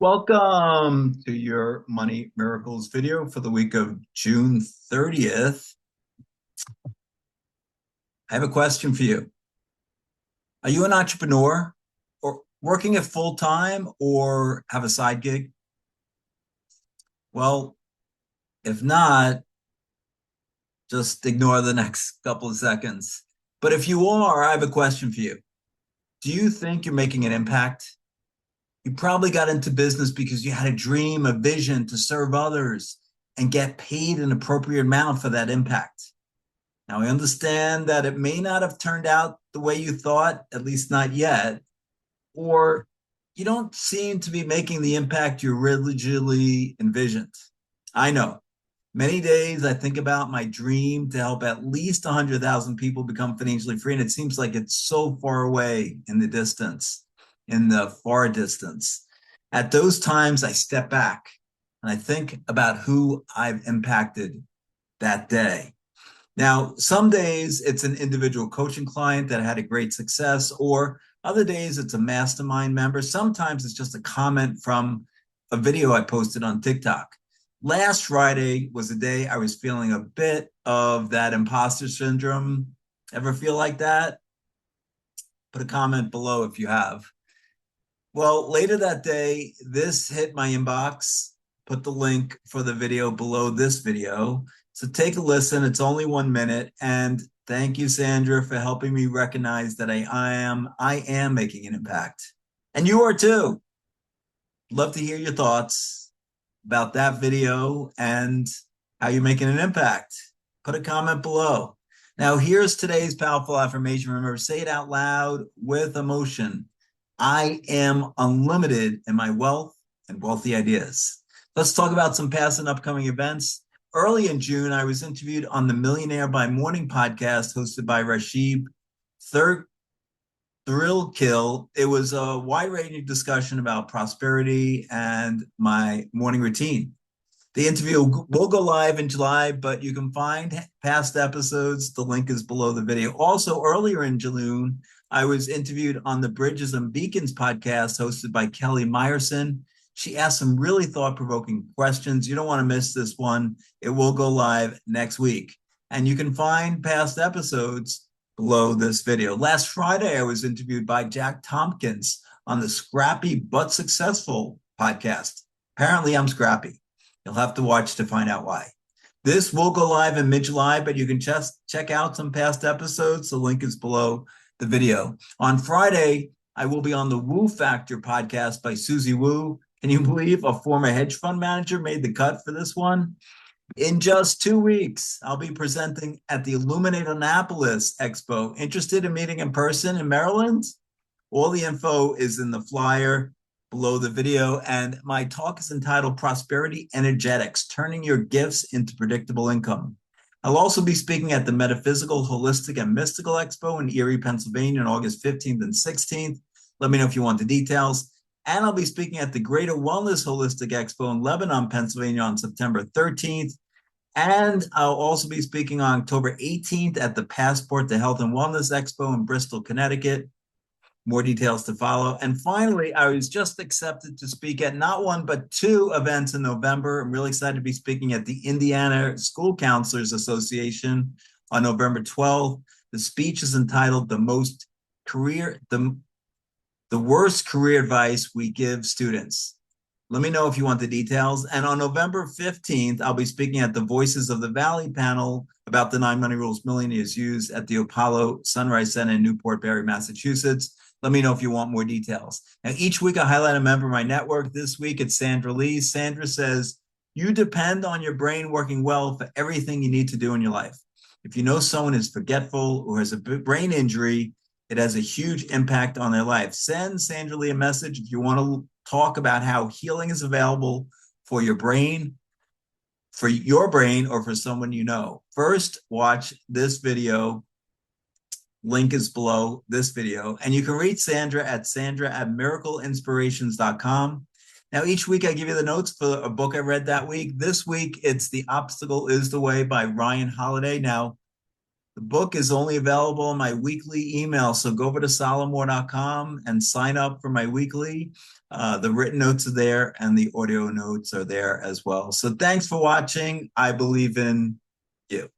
Welcome to your Money Miracles video for the week of June 30th. I have a question for you. Are you an entrepreneur or working at full time or have a side gig? Well, if not, just ignore the next couple of seconds. But if you are, I have a question for you. Do you think you're making an impact? You probably got into business because you had a dream, a vision to serve others and get paid an appropriate amount for that impact. Now, I understand that it may not have turned out the way you thought, at least not yet, or you don't seem to be making the impact you originally envisioned. I know. Many days I think about my dream to help at least 100,000 people become financially free, and it seems like it's so far away in the distance, in the far distance. At those times, I step back and I think about who I've impacted that day. Now, some days it's an individual coaching client that had a great success, or other days it's a mastermind member. Sometimes it's just a comment from a video I posted on TikTok. Last Friday was a day I was feeling a bit of that imposter syndrome. Ever feel like that? Put a comment below if you have. Well, later that day, this hit my inbox. Put the link for the video below this video. So take a listen. It's only 1 minute. And thank you, Sandra, for helping me recognize that I am making an impact. And you are too. Love to hear your thoughts about that video and how you're making an impact. Put a comment below. Now, here's today's powerful affirmation. Remember, say it out loud with emotion. I am unlimited in my wealth and wealthy ideas. Let's talk about some past and upcoming events. Early in June, I was interviewed on the Millionaire by Morning podcast hosted by Rashid Thrill Kill. It was a wide-ranging discussion about prosperity and my morning routine. The interview will go live in July, but you can find past episodes. The link is below the video. Also, earlier in June, I was interviewed on the Bridges and Beacons podcast hosted by Kelly Meyerson. She asked some really thought-provoking questions. You don't want to miss this one. It will go live next week. And you can find past episodes below this video. Last Friday, I was interviewed by Jack Tompkins on the Scrappy But Successful podcast. Apparently, I'm scrappy. You'll have to watch to find out why. This will go live in mid-July, but you can just check out some past episodes. The link is below the video. On Friday, I will be on the Woo Factor podcast by Susie Woo. Can you believe a former hedge fund manager made the cut for this one? In just 2 weeks, I'll be presenting at the Illuminate Annapolis Expo. Interested in meeting in person in Maryland? All the info is in the flyer below the video, and my talk is entitled Prosperity Energetics, Turning Your Gifts into Predictable Income. I'll also be speaking at the Metaphysical, Holistic, and Mystical Expo in Erie, Pennsylvania on August 15th and 16th. Let me know if you want the details. And I'll be speaking at the Greater Wellness Holistic Expo in Lebanon, Pennsylvania on September 13th. And I'll also be speaking on October 18th at the Passport to Health and Wellness Expo in Bristol, Connecticut. More details to follow. And finally, I was just accepted to speak at not one, but 2 events in November. I'm really excited to be speaking at the Indiana School Counselors Association on November 12th. The speech is entitled The Worst Career Advice We Give Students. Let me know if you want the details. And on November 15th, I'll be speaking at the Voices of the Valley panel about the 9 money rules millionaires use at the Apollo Sunrise Center in Newport Berry, Massachusetts. Let me know if you want more details. Now, each week I highlight a member of my network. This week it's Sandra Lee. Sandra says, you depend on your brain working well for everything you need to do in your life. If you know someone is forgetful or has a brain injury, it has a huge impact on their life. Send Sandra Lee a message if you want to talk about how healing is available for your brain, or for someone you know. First, watch this video. Link is below this video. And you can reach Sandra at miracleinspirations.com. Now, each week I give you the notes for a book I read that week. This week, it's The Obstacle is the Way by Ryan Holiday. Now, The book is only available in my weekly email. So go over to solomore.com and sign up for my weekly. The written notes are there and the audio notes are there as well. So thanks for watching. I believe in you.